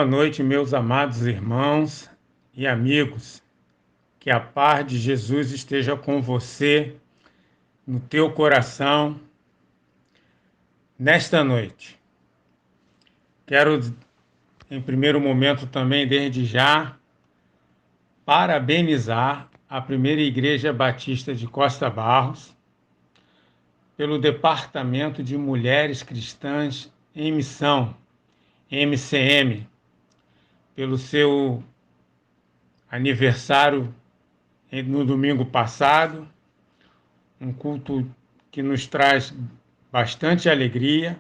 Boa noite, meus amados irmãos e amigos. Que a paz de Jesus esteja com você, no teu coração, nesta noite. Quero, em primeiro momento também, desde já, parabenizar a Primeira Igreja Batista de Costa Barros pelo Departamento de Mulheres Cristãs em Missão, MCM, pelo seu aniversário no domingo passado, um culto que nos traz bastante alegria.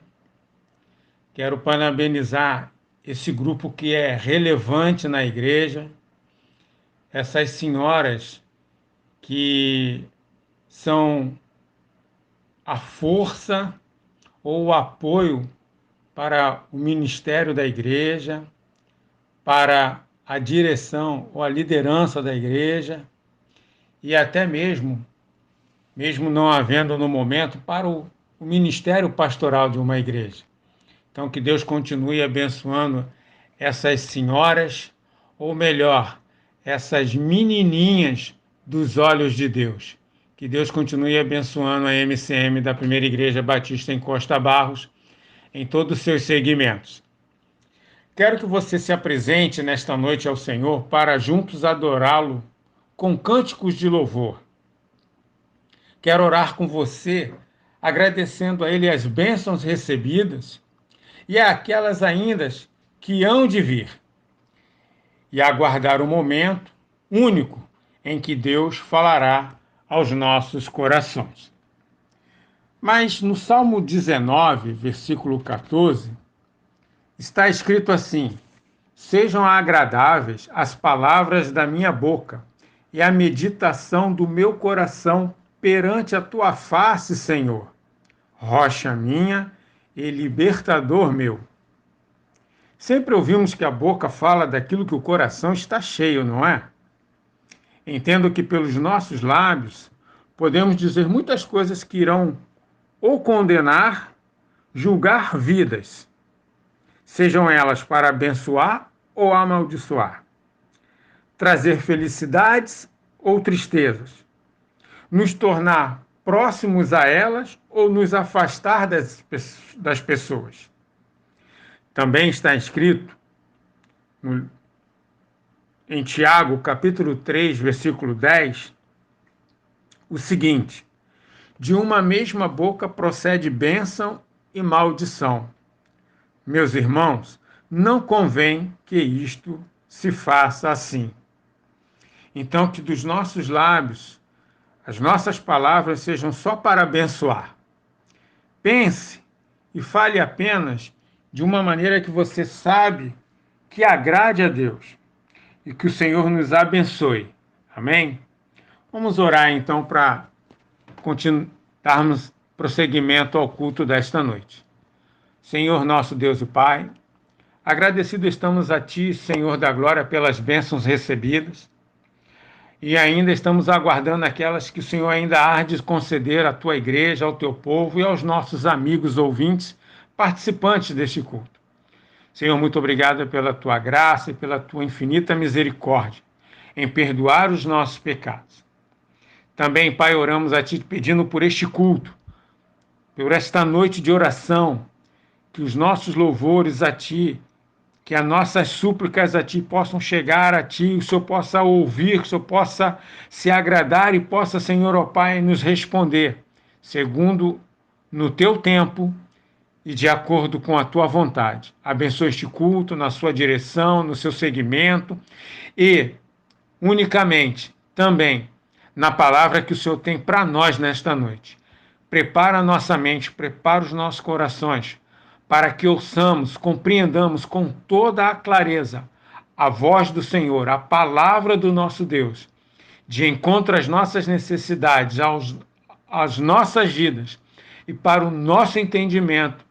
Quero parabenizar esse grupo que é relevante na igreja, essas senhoras que são a força ou o apoio para o ministério da igreja, para a direção ou a liderança da igreja, e até mesmo não havendo no momento, para o ministério pastoral de uma igreja. Então, que Deus continue abençoando essas senhoras, ou melhor, essas menininhas dos olhos de Deus. Que Deus continue abençoando a MCM da Primeira Igreja Batista em Costa Barros, em todos os seus segmentos. Quero que você se apresente nesta noite ao Senhor para juntos adorá-lo com cânticos de louvor. Quero orar com você, agradecendo a Ele as bênçãos recebidas e aquelas ainda que hão de vir, e aguardar o momento único em que Deus falará aos nossos corações. Mas no Salmo 19, versículo 14, está escrito assim: sejam agradáveis as palavras da minha boca e a meditação do meu coração perante a tua face, Senhor, rocha minha e libertador meu. Sempre ouvimos que a boca fala daquilo que o coração está cheio, não é? Entendo que pelos nossos lábios podemos dizer muitas coisas que irão ou condenar, julgar vidas, sejam elas para abençoar ou amaldiçoar, trazer felicidades ou tristezas, nos tornar próximos a elas ou nos afastar das pessoas. Também está escrito em Tiago, capítulo 3, versículo 10, o seguinte: de uma mesma boca procede bênção e maldição. Meus irmãos, não convém que isto se faça assim. Então, que dos nossos lábios as nossas palavras sejam só para abençoar. Pense e fale apenas de uma maneira que você sabe que agrade a Deus e que o Senhor nos abençoe. Amém? Vamos orar então para darmos prosseguimento ao culto desta noite. Senhor nosso Deus e Pai, agradecido estamos a Ti, Senhor da glória, pelas bênçãos recebidas, e ainda estamos aguardando aquelas que o Senhor ainda há de conceder à Tua igreja, ao Teu povo e aos nossos amigos ouvintes, participantes deste culto. Senhor, muito obrigado pela Tua graça e pela Tua infinita misericórdia em perdoar os nossos pecados. Também, Pai, oramos a Ti pedindo por este culto, por esta noite de oração, que os nossos louvores a Ti, que as nossas súplicas a Ti possam chegar a Ti, o Senhor possa ouvir, que o Senhor possa se agradar e possa, Senhor, ó Pai, nos responder, segundo no Teu tempo e de acordo com a Tua vontade. Abençoe este culto na sua direção, no seu segmento e, unicamente, também na palavra que o Senhor tem para nós nesta noite. Prepara a nossa mente, prepara os nossos corações, para que ouçamos, compreendamos com toda a clareza a voz do Senhor, a palavra do nosso Deus, de encontro às nossas necessidades, às nossas vidas e para o nosso entendimento.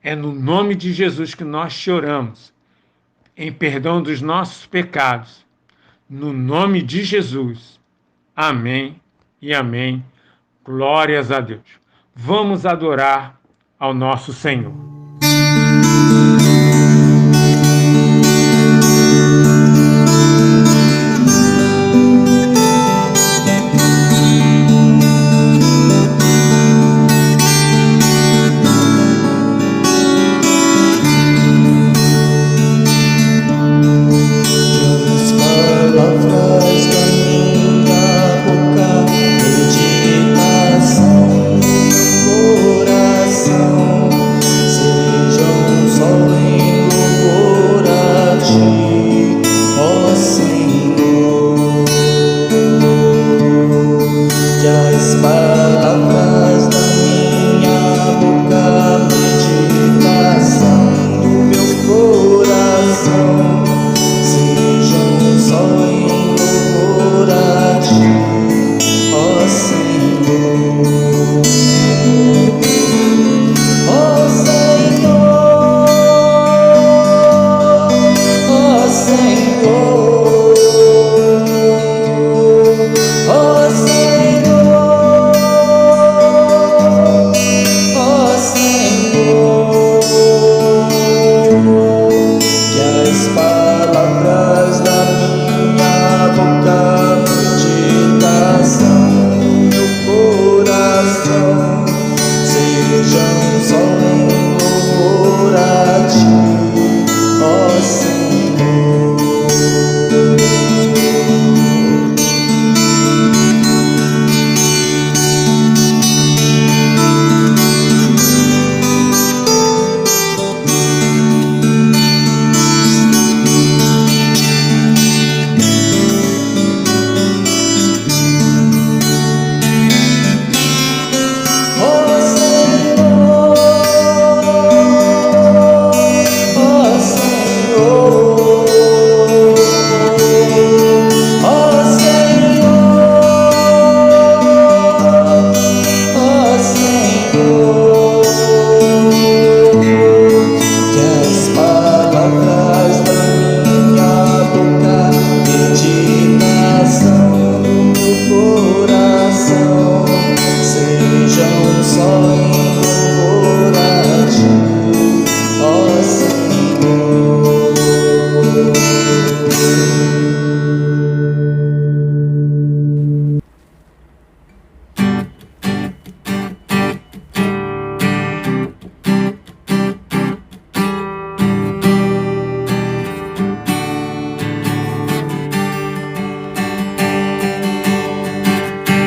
É no nome de Jesus que nós te oramos, em perdão dos nossos pecados. No nome de Jesus. Amém e amém. Glórias a Deus. Vamos adorar ao nosso Senhor. palavras da minha boca, meditação do meu coração, sejam só em louvor a ti, ó Senhor. Ó Senhor, ó Senhor, ó Senhor, ó Senhor, que as palavras da minha boca, meditação do meu coração, sejam só em louvor a ti, ó Senhor. Ó Senhor, ó Senhor, ó Senhor, ó Senhor, que as palavras da minha boca, meditação do meu coração, sejam só em louvor a ti, ó Senhor.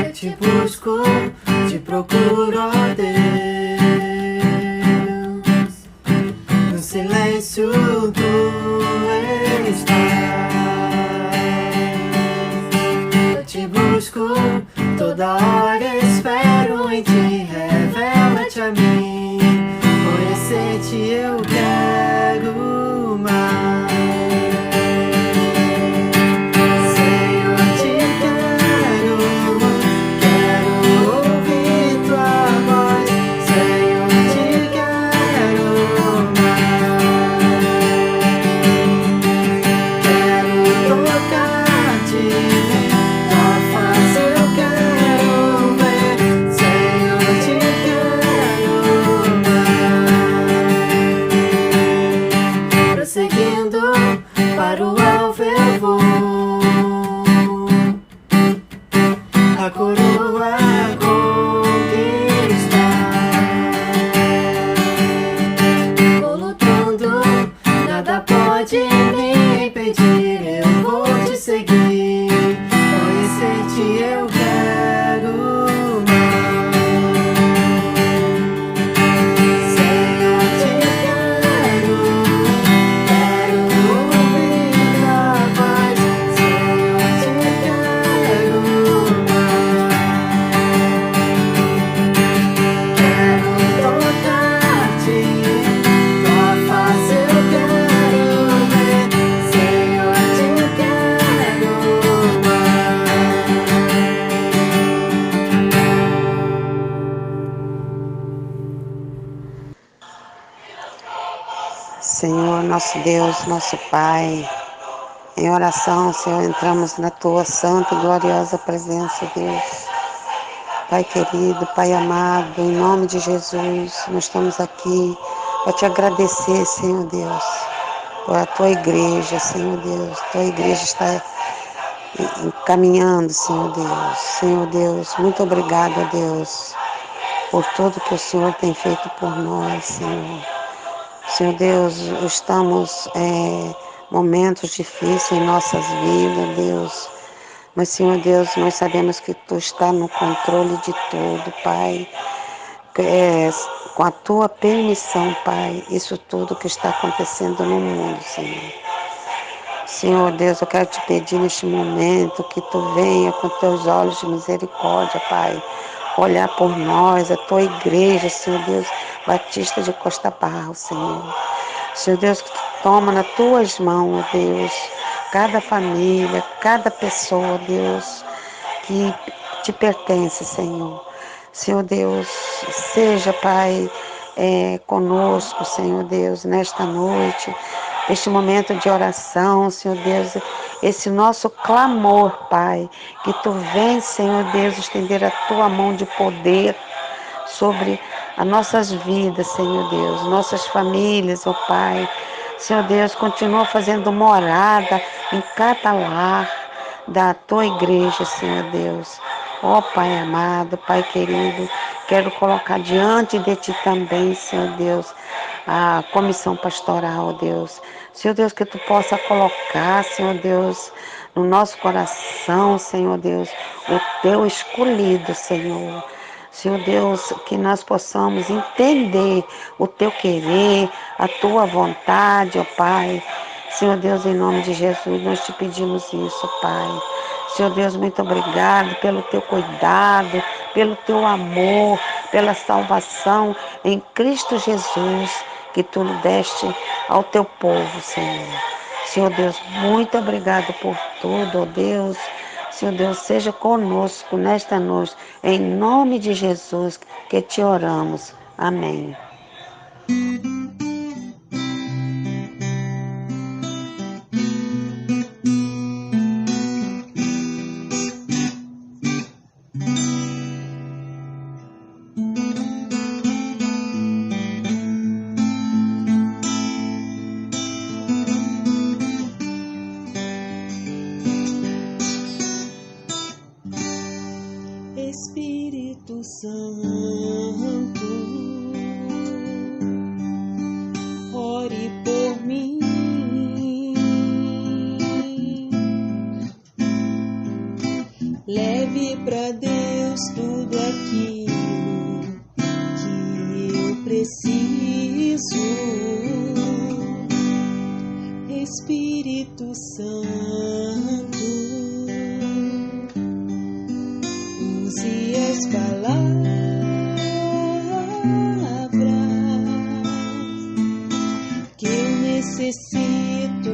Eu te busco, te procuro, ó Deus, no silêncio tu estás. Eu te busco, toda hora espero em ti, revela-te a mim, conhecer-te eu quero mais. Senhor, te quero, quero ouvir tua voz. Senhor, te quero mais. Quero tocar-te, tua face eu quero ver. Senhor, te quero mais. Prosseguindo para o alvo eu vou, a coroa conquistar. Vou lutando, nada pode me impedir. Eu vou te seguir, conhecer-te eu quero mais. Senhor, te quero, quero ouvir tua voz. Senhor, te quero mais. Quero tocar-te, tua face eu quero ver. Senhor, te quero Senhor, nosso Deus, nosso Pai, em oração, Senhor, entramos na Tua santa e gloriosa presença, Deus. Pai querido, Pai amado, em nome de Jesus, nós estamos aqui para Te agradecer, Senhor Deus, por a Tua igreja, Senhor Deus. Tua igreja está caminhando, Senhor Deus. Senhor Deus, muito obrigado, Deus, por tudo que o Senhor tem feito por nós, Senhor. Senhor Deus, estamos momentos difíceis em nossas vidas, Deus. Mas, Senhor Deus, nós sabemos que Tu está no controle de tudo, Pai. Com a Tua permissão, Pai, isso tudo que está acontecendo no mundo, Senhor. Senhor Deus, eu quero te pedir neste momento que Tu venha com Teus olhos de misericórdia, Pai, olhar por nós, a tua igreja, Senhor Deus, Batista de Costa Barro, Senhor. Senhor Deus, que tu toma nas tuas mãos, ó Deus, cada família, cada pessoa, Deus, que te pertence, Senhor. Senhor Deus, seja, Pai, conosco, Senhor Deus, nesta noite, este momento de oração, Senhor Deus, esse nosso clamor, Pai, que tu vem, Senhor Deus, estender a tua mão de poder sobre as nossas vidas, Senhor Deus, nossas famílias, ó Pai. Senhor Deus, continua fazendo morada em cada lar da tua igreja, Senhor Deus. Ó Pai amado, Pai querido, quero colocar diante de Ti também, Senhor Deus, a comissão pastoral, Deus. Senhor Deus, que Tu possa colocar, Senhor Deus, no nosso coração, Senhor Deus, o Teu escolhido, Senhor. Senhor Deus, que nós possamos entender o Teu querer, a Tua vontade, ó Pai. Senhor Deus, em nome de Jesus, nós te pedimos isso, Pai. Senhor Deus, muito obrigado pelo Teu cuidado, pelo Teu amor, pela salvação em Cristo Jesus, que Tu deste ao Teu povo, Senhor. Senhor Deus, muito obrigado por tudo, ó Deus. Senhor Deus, seja conosco nesta noite, em nome de Jesus, que te oramos. Amém. Espírito Santo, ore por mim, leve pra Deus tudo aquilo que eu preciso. Espírito Santo, use as palavras que eu necessito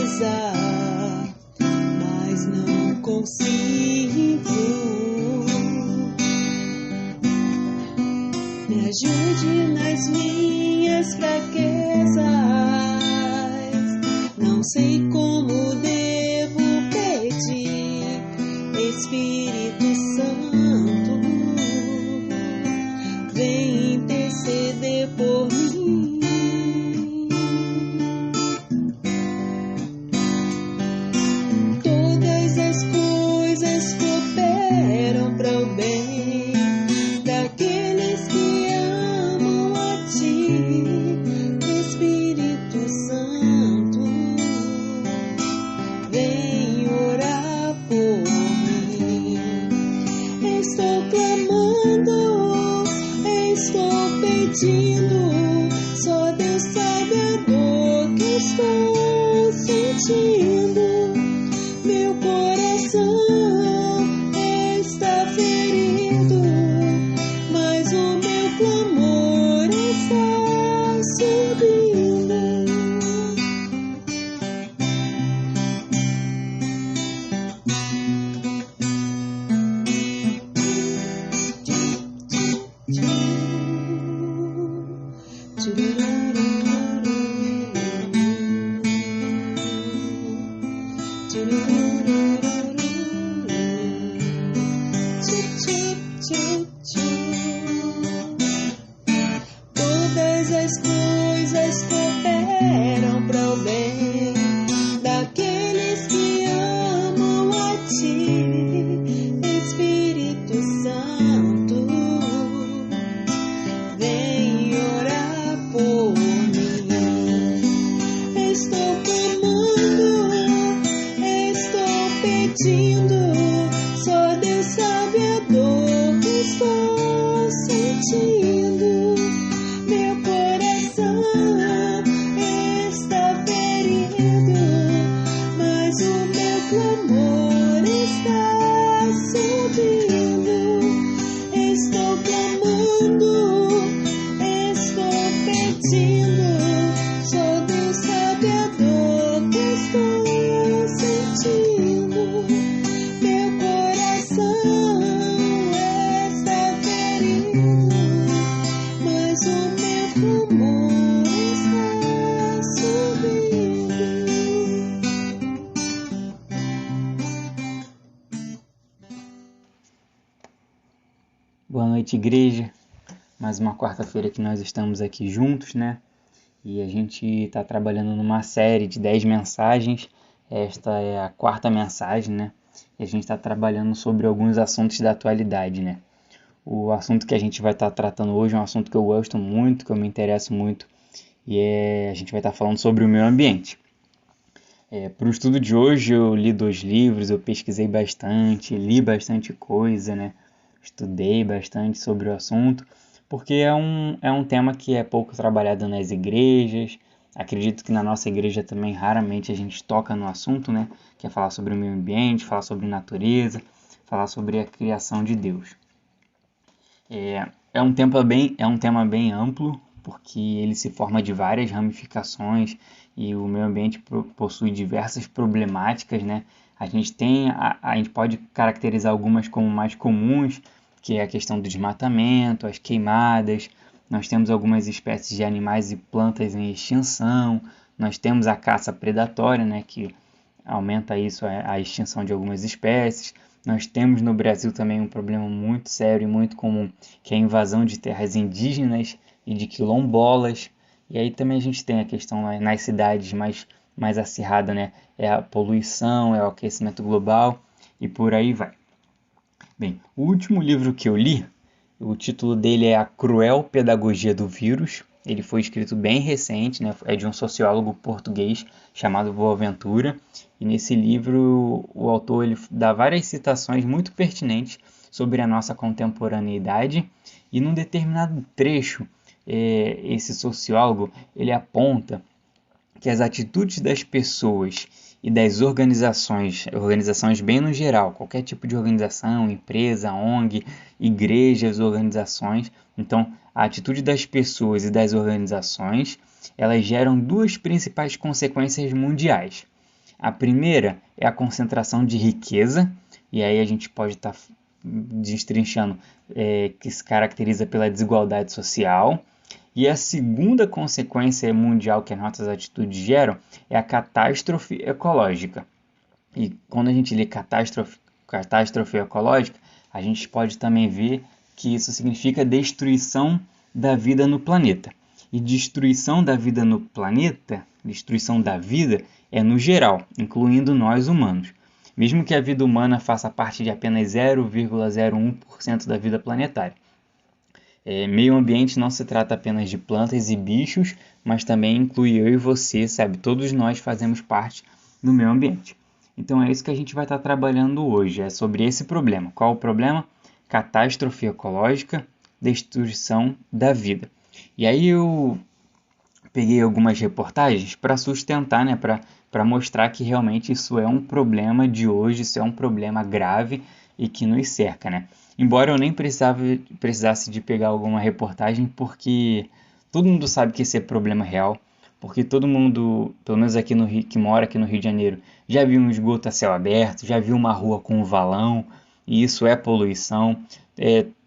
usar, mas não consigo. Me ajude nas minhas fraquezas, não sei como devo pedir. Espírito Santo, vem interceder por mim. Todas as coisas cooperam para o bem daqueles que amam a Ti. Espírito Santo, vem orar por mim. Estou clamando, estou pedindo, só Deus sabe a dor que estou sentindo. Meu coração está ferido, mas o meu clamor está subindo. Todas as coisas cooperam para o bem daqueles que amam a Ti. Espírito Santo, vem orar por mim. Estou clamando, estou pedindo, só Deus sabe a dor que estou sentindo. Meu coração está ferido, mas o meu clamor está subindo. Boa noite, igreja. Mais uma quarta-feira que nós estamos aqui juntos, né? E a gente está trabalhando numa série de 10 mensagens. Esta é a quarta mensagem, né? E a gente está trabalhando sobre alguns assuntos da atualidade, né? O assunto que a gente vai estar tratando hoje é um assunto que eu gosto muito, que eu me interesso muito, e a gente vai estar falando sobre o meio ambiente. Para o estudo de hoje eu li 2 livros, eu pesquisei bastante, li bastante coisa, né? Estudei bastante sobre o assunto, porque é um tema que é pouco trabalhado nas igrejas. Acredito que na nossa igreja também raramente a gente toca no assunto, né? Que é falar sobre o meio ambiente, falar sobre natureza, falar sobre a criação de Deus. É um tema bem amplo, porque ele se forma de várias ramificações e o meio ambiente possui diversas problemáticas, né? A gente pode caracterizar algumas como mais comuns, que é a questão do desmatamento, as queimadas. Nós temos algumas espécies de animais e plantas em extinção. Nós temos a caça predatória, né, que aumenta isso, a extinção de algumas espécies. Nós temos no Brasil também um problema muito sério e muito comum, que é a invasão de terras indígenas e de quilombolas. E aí também a gente tem a questão nas cidades mais acirrada, né? É a poluição, é o aquecimento global e por aí vai. Bem, o último livro que eu li, o título dele é A Cruel Pedagogia do Vírus. Ele foi escrito bem recente, né? É de um sociólogo português chamado Boaventura. E nesse livro o autor ele dá várias citações muito pertinentes sobre a nossa contemporaneidade. E num determinado trecho, esse sociólogo ele aponta que as atitudes das pessoas e das organizações bem no geral, qualquer tipo de organização, empresa, ONG, igrejas, organizações. Então, a atitude das pessoas e das organizações, elas geram 2 principais consequências mundiais. A primeira é a concentração de riqueza, e aí a gente pode estar destrinchando que se caracteriza pela desigualdade social. E a segunda consequência mundial que as nossas atitudes geram é a catástrofe ecológica. E quando a gente lê catástrofe ecológica, a gente pode também ver que isso significa destruição da vida no planeta. E destruição da vida no planeta, destruição da vida, é no geral, incluindo nós humanos. Mesmo que a vida humana faça parte de apenas 0,01% da vida planetária. Meio ambiente não se trata apenas de plantas e bichos, mas também inclui eu e você, sabe? Todos nós fazemos parte do meio ambiente. Então é isso que a gente vai estar trabalhando hoje, é sobre esse problema. Qual o problema? Catástrofe ecológica, destruição da vida. E aí eu peguei algumas reportagens para sustentar, né? Para mostrar que realmente isso é um problema de hoje, isso é um problema grave e que nos cerca, né? Embora eu nem precisasse de pegar alguma reportagem, porque todo mundo sabe que esse é problema real, porque todo mundo, pelo menos aqui no Rio, que mora aqui no Rio de Janeiro, já viu um esgoto a céu aberto, já viu uma rua com um valão, e isso é poluição.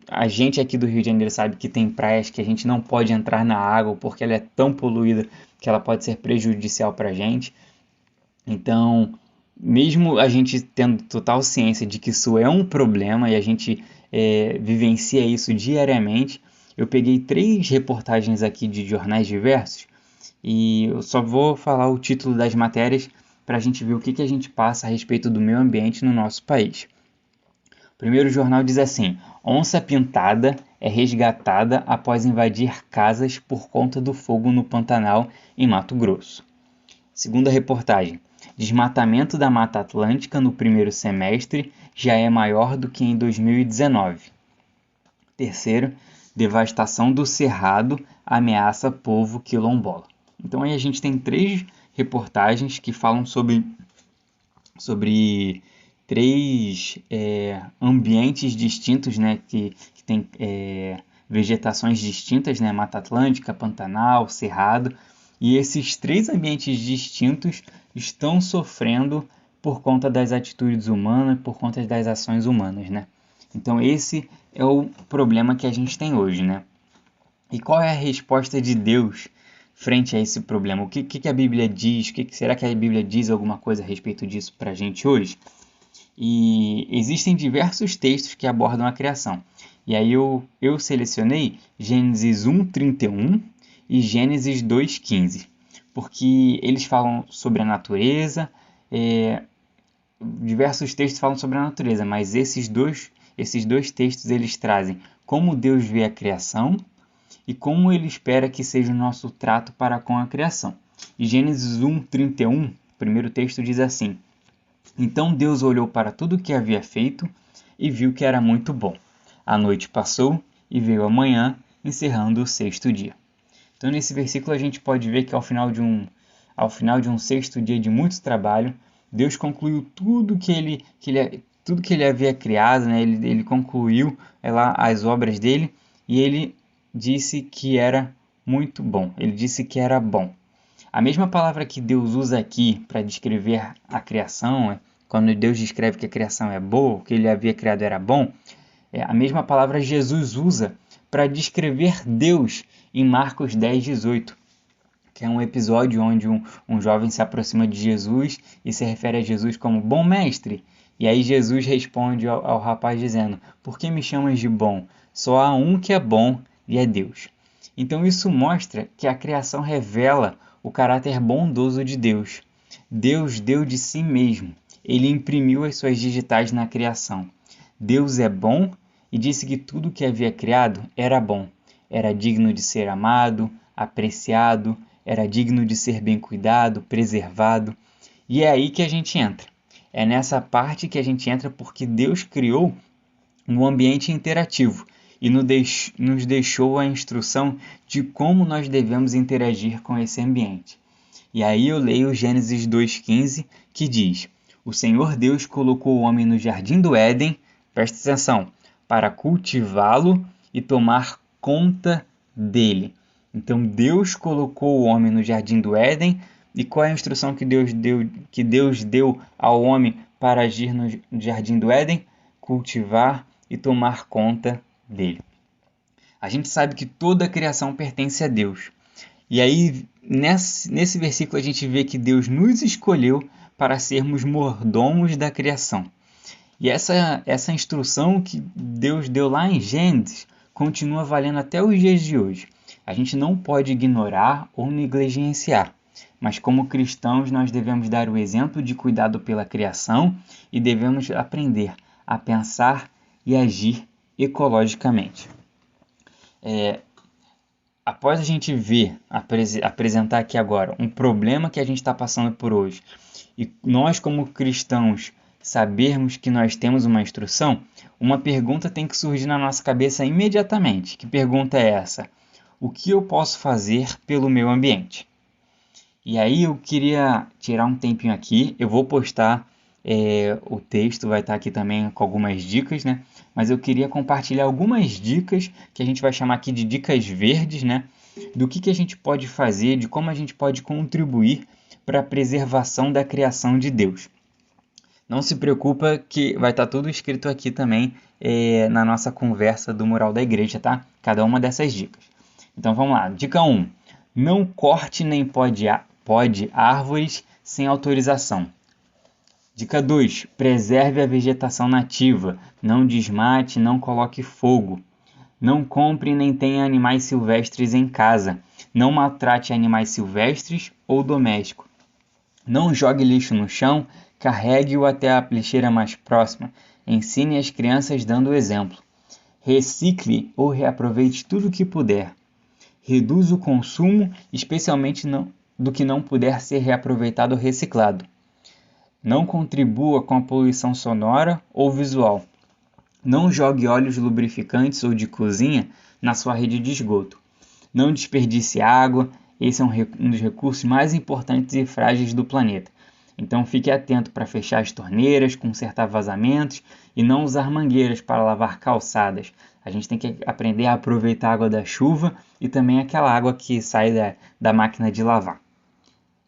A gente aqui do Rio de Janeiro sabe que tem praias que a gente não pode entrar na água, porque ela é tão poluída que ela pode ser prejudicial para a gente. Então, mesmo a gente tendo total ciência de que isso é um problema e a gente vivencia isso diariamente, eu peguei 3 reportagens aqui de jornais diversos e eu só vou falar o título das matérias para a gente ver o que a gente passa a respeito do meio ambiente no nosso país. O primeiro jornal diz assim: onça pintada é resgatada após invadir casas por conta do fogo no Pantanal, em Mato Grosso. Segunda reportagem: desmatamento da Mata Atlântica no primeiro semestre já é maior do que em 2019. Terceiro, devastação do Cerrado ameaça povo quilombola. Então aí a gente tem 3 reportagens que falam sobre 3 ambientes distintos, né, que tem vegetações distintas, né, Mata Atlântica, Pantanal, Cerrado. E esses 3 ambientes distintos estão sofrendo por conta das atitudes humanas, por conta das ações humanas, né? Então esse é o problema que a gente tem hoje, né? E qual é a resposta de Deus frente a esse problema? O que a Bíblia diz? Será que a Bíblia diz alguma coisa a respeito disso para a gente hoje? E existem diversos textos que abordam a criação. E aí eu selecionei Gênesis 1:31 e Gênesis 2:15, porque eles falam sobre a natureza, diversos textos falam sobre a natureza, mas esses dois textos eles trazem como Deus vê a criação e como ele espera que seja o nosso trato para com a criação. E Gênesis 1:31, o primeiro texto diz assim: Então Deus olhou para tudo o que havia feito e viu que era muito bom. A noite passou e veio a manhã, encerrando o sexto dia. Então nesse versículo a gente pode ver que ao final de um sexto dia de muito trabalho, Deus concluiu tudo que ele havia criado, né? Ele concluiu lá as obras dele e ele disse que era muito bom. Ele disse que era bom. A mesma palavra que Deus usa aqui para descrever a criação, quando Deus descreve que a criação é boa, o que ele havia criado era bom, a mesma palavra Jesus usa para descrever Deus em Marcos 10:18, que é um episódio onde um jovem se aproxima de Jesus e se refere a Jesus como bom mestre. E aí Jesus responde ao rapaz dizendo: Por que me chamas de bom? Só há um que é bom e é Deus. Então isso mostra que a criação revela o caráter bondoso de Deus. Deus deu de si mesmo. Ele imprimiu as suas digitais na criação. Deus é bom e disse que tudo que havia criado era bom. Era digno de ser amado, apreciado, era digno de ser bem cuidado, preservado. E é aí que a gente entra. É nessa parte que a gente entra porque Deus criou um ambiente interativo e nos deixou a instrução de como nós devemos interagir com esse ambiente. E aí eu leio Gênesis 2:15, que diz: O Senhor Deus colocou o homem no jardim do Éden, presta atenção, para cultivá-lo e tomar conta dele. Então Deus colocou o homem no jardim do Éden, e qual é a instrução que Deus deu ao homem para agir no jardim do Éden? Cultivar e tomar conta dele. A gente sabe que toda a criação pertence a Deus. E aí, nesse versículo, a gente vê que Deus nos escolheu para sermos mordomos da criação. E essa instrução que Deus deu lá em Gênesis continua valendo até os dias de hoje. A gente não pode ignorar ou negligenciar. Mas como cristãos, nós devemos dar o exemplo de cuidado pela criação e devemos aprender a pensar e agir ecologicamente. Após a gente apresentar aqui agora um problema que a gente está passando por hoje, e nós como cristãos sabermos que nós temos uma instrução, uma pergunta tem que surgir na nossa cabeça imediatamente. Que pergunta é essa? O que eu posso fazer pelo meu ambiente? E aí eu queria tirar um tempinho aqui, eu vou postar o texto, vai estar aqui também com algumas dicas, né? Mas eu queria compartilhar algumas dicas, que a gente vai chamar aqui de dicas verdes, né? Do que a gente pode fazer, de como a gente pode contribuir para a preservação da criação de Deus. Não se preocupa que vai estar tudo escrito aqui também na nossa conversa do Mural da Igreja, tá? Cada uma dessas dicas. Então vamos lá. Dica 1. Não corte nem pode árvores sem autorização. Dica 2. Preserve a vegetação nativa. Não desmate, não coloque fogo. Não compre nem tenha animais silvestres em casa. Não maltrate animais silvestres ou domésticos. Não jogue lixo no chão, carregue-o até a lixeira mais próxima. Ensine as crianças dando o exemplo. Recicle ou reaproveite tudo o que puder. Reduza o consumo, especialmente do que não puder ser reaproveitado ou reciclado. Não contribua com a poluição sonora ou visual. Não jogue óleos lubrificantes ou de cozinha na sua rede de esgoto. Não desperdice água, esse é um dos recursos mais importantes e frágeis do planeta. Então fique atento para fechar as torneiras, consertar vazamentos e não usar mangueiras para lavar calçadas. A gente tem que aprender a aproveitar a água da chuva e também aquela água que sai da máquina de lavar.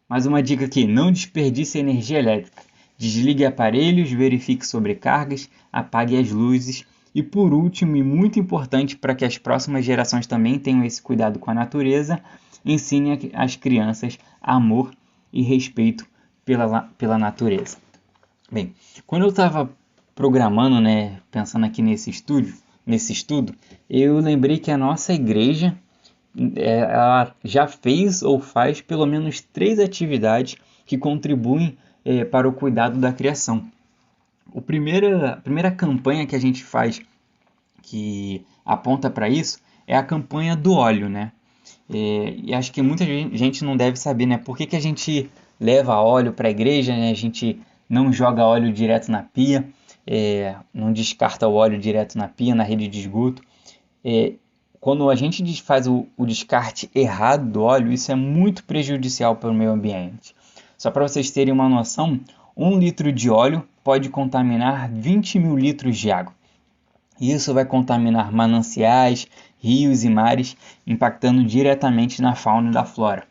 Mais uma dica aqui, não desperdice energia elétrica. Desligue aparelhos, verifique sobrecargas, apague as luzes. E por último, e muito importante para que as próximas gerações também tenham esse cuidado com a natureza, ensine às crianças amor e respeito pela natureza. Bem, quando eu estava programando, pensando aqui nesse estúdio, nesse estudo, eu lembrei que a nossa igreja ela já fez ou faz pelo menos 3 atividades que contribuem para o cuidado da criação. A primeira campanha que a gente faz que aponta para isso é a campanha do óleo, né? E acho que muita gente não deve saber, né? Por que a gente leva óleo para a igreja, né? A gente não joga óleo direto na pia, não descarta o óleo direto na pia, na rede de esgoto. Quando a gente faz o descarte errado do óleo, isso é muito prejudicial para o meio ambiente. Só para vocês terem uma noção, 1 litro de óleo pode contaminar 20 mil litros de água. Isso vai contaminar mananciais, rios e mares, impactando diretamente na fauna e da flora.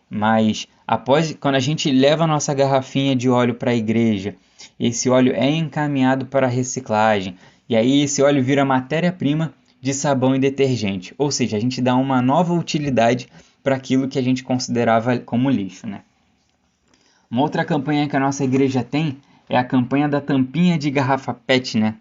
Mas quando a gente leva a nossa garrafinha de óleo para a igreja, esse óleo é encaminhado para a reciclagem, e aí esse óleo vira matéria-prima de sabão e detergente. Ou seja, a gente dá uma nova utilidade para aquilo que a gente considerava como lixo, né? Uma outra campanha que a nossa igreja tem é a campanha da tampinha de garrafa PET, né?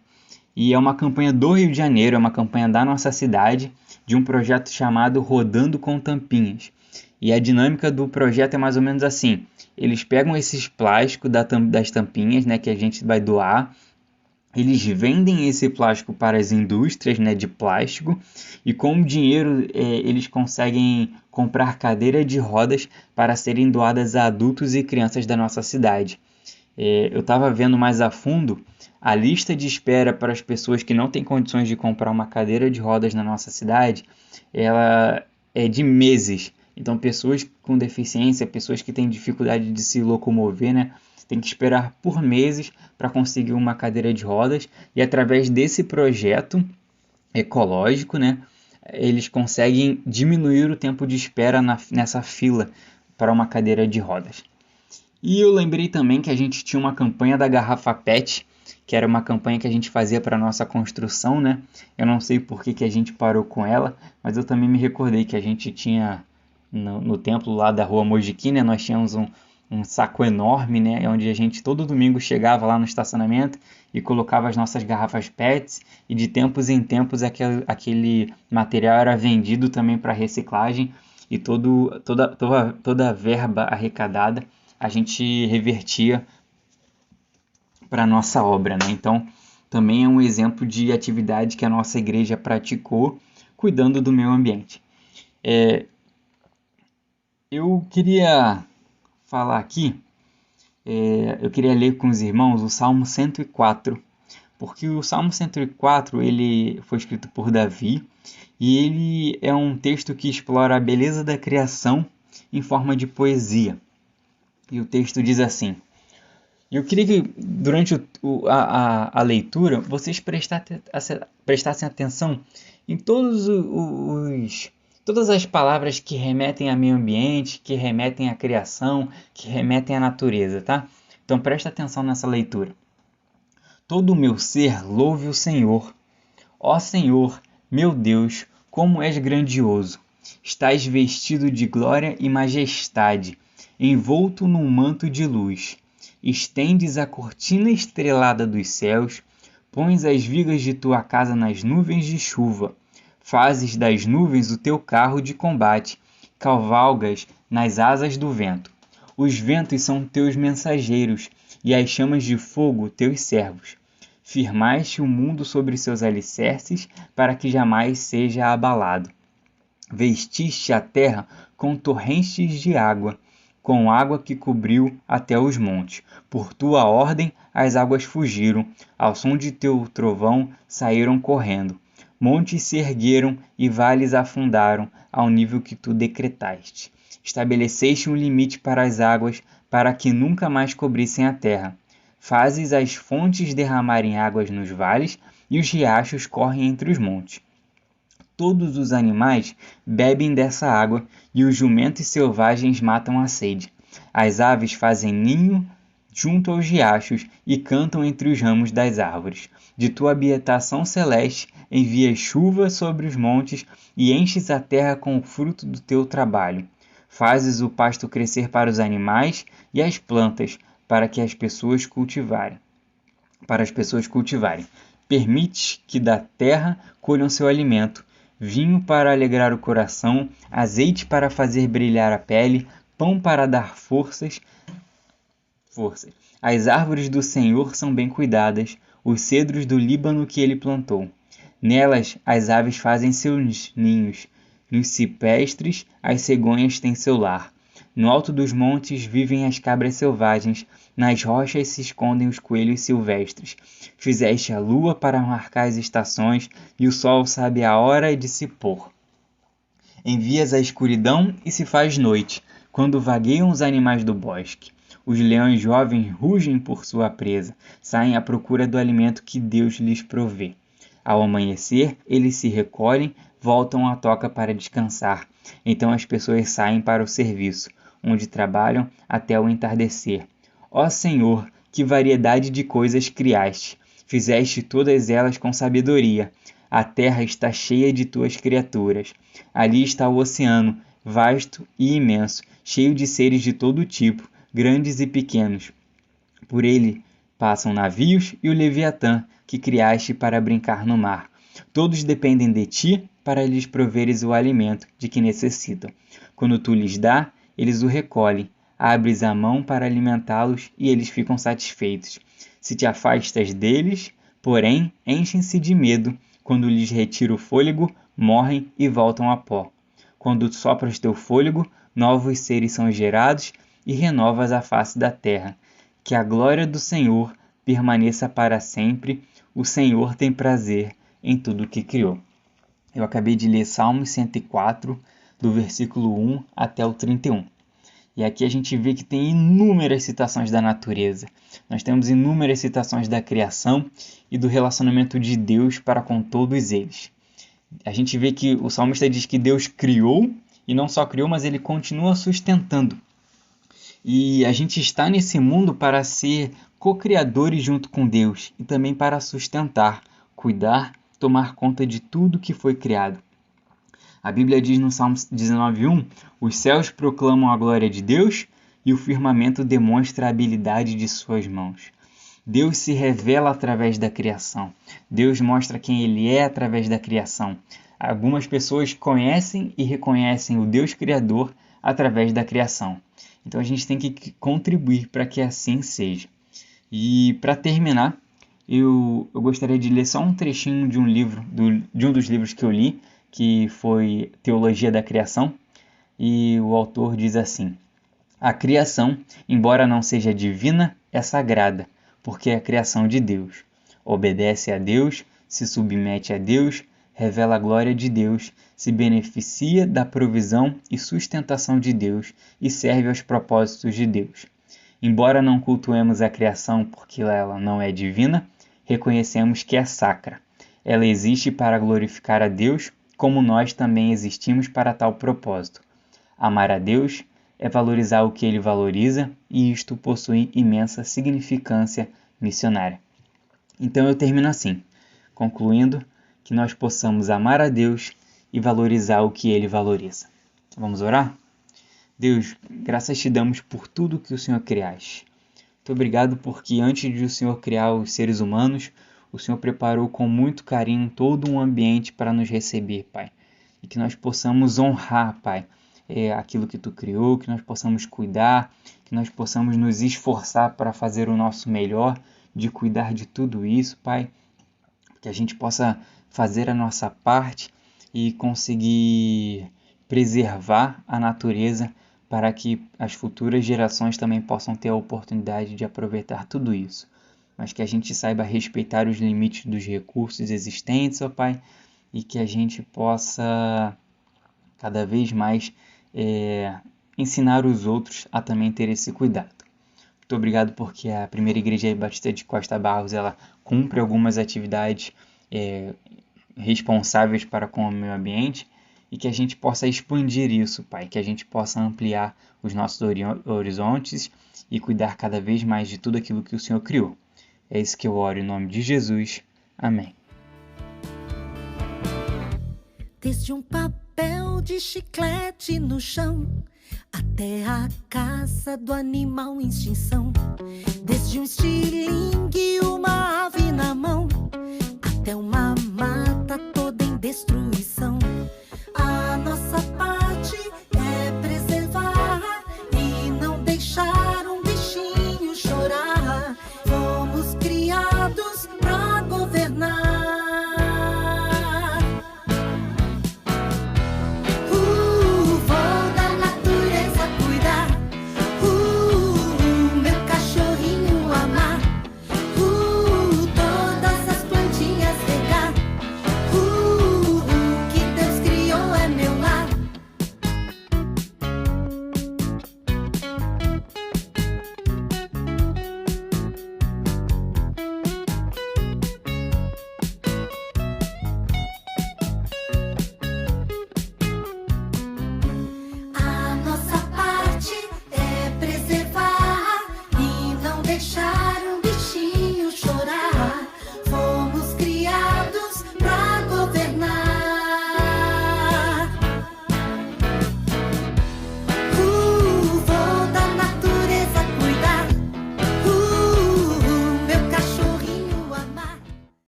E é uma campanha do Rio de Janeiro, é uma campanha da nossa cidade, de um projeto chamado Rodando com Tampinhas. E a dinâmica do projeto é mais ou menos assim: eles pegam esses plásticos das tampinhas, né, que a gente vai doar, eles vendem esse plástico para as indústrias, né, de plástico, e com o dinheiro eles conseguem comprar cadeiras de rodas para serem doadas a adultos e crianças da nossa cidade. Eu estava vendo mais a fundo, a lista de espera para as pessoas que não têm condições de comprar uma cadeira de rodas na nossa cidade, ela é de meses. Então, pessoas com deficiência, pessoas que têm dificuldade de se locomover, né, tem que esperar por meses para conseguir uma cadeira de rodas. E através desse projeto ecológico, né, eles conseguem diminuir o tempo de espera nessa fila para uma cadeira de rodas. E eu lembrei também que a gente tinha uma campanha da garrafa PET, que era uma campanha que a gente fazia para a nossa construção, né? Eu não sei por que a gente parou com ela, mas eu também me recordei que a gente tinha no templo lá da rua Mojiquim, né? Nós tínhamos um saco enorme, né? Onde a gente todo domingo chegava lá no estacionamento e colocava as nossas garrafas PETs, e de tempos em tempos aquele material era vendido também para reciclagem, e toda a verba arrecadada a gente revertia para a nossa obra, né? Então, também é um exemplo de atividade que a nossa igreja praticou, cuidando do meio ambiente. Eu queria falar aqui, eu queria ler com os irmãos o Salmo 104, porque o Salmo 104 ele foi escrito por Davi, e ele é um texto que explora a beleza da criação em forma de poesia. E o texto diz assim: eu queria que durante a leitura vocês prestassem atenção em todas as palavras que remetem a meio ambiente, que remetem à criação, que remetem à natureza, tá? Então presta atenção nessa leitura. Todo o meu ser louve o Senhor. Ó Senhor, meu Deus, como és grandioso! Estás vestido de glória e majestade, envolto num manto de luz. Estendes a cortina estrelada dos céus, pões as vigas de tua casa nas nuvens de chuva, fazes das nuvens o teu carro de combate, cavalgas nas asas do vento. Os ventos são teus mensageiros, e as chamas de fogo teus servos. Firmaste o mundo sobre seus alicerces, para que jamais seja abalado. Vestiste a terra com torrentes de água, com água que cobriu até os montes. Por tua ordem as águas fugiram, ao som de teu trovão saíram correndo. Montes se ergueram e vales afundaram, ao nível que tu decretaste. Estabeleceste um limite para as águas, para que nunca mais cobrissem a terra. Fazes as fontes derramarem águas nos vales, e os riachos correm entre os montes. Todos os animais bebem dessa água, e os jumentos selvagens matam a sede. As aves fazem ninho junto aos riachos e cantam entre os ramos das árvores. De tua habitação celeste envias chuva sobre os montes e enches a terra com o fruto do teu trabalho. Fazes o pasto crescer para os animais e as plantas para as pessoas cultivarem. permites que da terra colham seu alimento, vinho para alegrar o coração, azeite para fazer brilhar a pele, pão para dar forças. As árvores do Senhor são bem cuidadas, os cedros do Líbano que ele plantou. Nelas as aves fazem seus ninhos, nos cipestres as cegonhas têm seu lar. No alto dos montes vivem as cabras selvagens, nas rochas se escondem os coelhos silvestres. Fizeste a lua para marcar as estações, e o sol sabe a hora de se pôr. Envias a escuridão e se faz noite, quando vagueiam os animais do bosque. Os leões jovens rugem por sua presa, saem à procura do alimento que Deus lhes provê. Ao amanhecer, eles se recolhem, voltam à toca para descansar. Então as pessoas saem para o serviço, onde trabalham até o entardecer. Ó Senhor, que variedade de coisas criaste! Fizeste todas elas com sabedoria. A terra está cheia de tuas criaturas. Ali está o oceano, vasto e imenso, cheio de seres de todo tipo, grandes e pequenos. Por ele passam navios e o Leviatã, que criaste para brincar no mar. Todos dependem de ti para lhes proveres o alimento de que necessitam. Quando tu lhes dá, eles o recolhem. Abres a mão para alimentá-los e eles ficam satisfeitos. Se te afastas deles, porém, enchem-se de medo. Quando lhes retira o fôlego, morrem e voltam a pó. Quando sopras teu fôlego, novos seres são gerados e renovas a face da terra. Que a glória do Senhor permaneça para sempre. O Senhor tem prazer em tudo o que criou. Eu acabei de ler Salmos 104, do versículo 1 até o 31. E aqui a gente vê que tem inúmeras citações da natureza. Nós temos inúmeras citações da criação e do relacionamento de Deus para com todos eles. A gente vê que o salmista diz que Deus criou, e não só criou, mas ele continua sustentando. E a gente está nesse mundo para ser co-criadores junto com Deus e também para sustentar, cuidar, tomar conta de tudo que foi criado. A Bíblia diz no Salmo 19:1, os céus proclamam a glória de Deus e o firmamento demonstra a habilidade de suas mãos. Deus se revela através da criação. Deus mostra quem Ele é através da criação. Algumas pessoas conhecem e reconhecem o Deus Criador através da criação. Então a gente tem que contribuir para que assim seja. E para terminar, eu gostaria de ler só um trechinho de um livro, de um dos livros que eu li, que foi Teologia da Criação, e o autor diz assim: a criação, embora não seja divina, é sagrada, porque é a criação de Deus. Obedece a Deus, se submete a Deus, revela a glória de Deus, se beneficia da provisão e sustentação de Deus e serve aos propósitos de Deus. Embora não cultuemos a criação porque ela não é divina, reconhecemos que é sacra. Ela existe para glorificar a Deus, como nós também existimos para tal propósito. Amar a Deus é valorizar o que Ele valoriza, e isto possui imensa significância missionária. Então eu termino assim, concluindo que nós possamos amar a Deus e valorizar o que Ele valoriza. Vamos orar? Deus, graças te damos por tudo que o Senhor criaste. Muito obrigado porque antes de o Senhor criar os seres humanos, o Senhor preparou com muito carinho todo um ambiente para nos receber, Pai. E que nós possamos honrar, Pai, aquilo que Tu criou, que nós possamos cuidar, que nós possamos nos esforçar para fazer o nosso melhor, de cuidar de tudo isso, Pai. Que a gente possa fazer a nossa parte e conseguir preservar a natureza para que as futuras gerações também possam ter a oportunidade de aproveitar tudo isso. Mas que a gente saiba respeitar os limites dos recursos existentes, ó Pai, e que a gente possa cada vez mais ensinar os outros a também ter esse cuidado. Muito obrigado porque a Primeira Igreja Batista de Costa Barros ela cumpre algumas atividades responsáveis para com o meio ambiente e que a gente possa expandir isso, Pai, que a gente possa ampliar os nossos horizontes e cuidar cada vez mais de tudo aquilo que o Senhor criou. É isso que eu oro em nome de Jesus. Amém. Desde um papel de chiclete no chão até a caça do animal em extinção, desde um estilingue e uma ave na mão até uma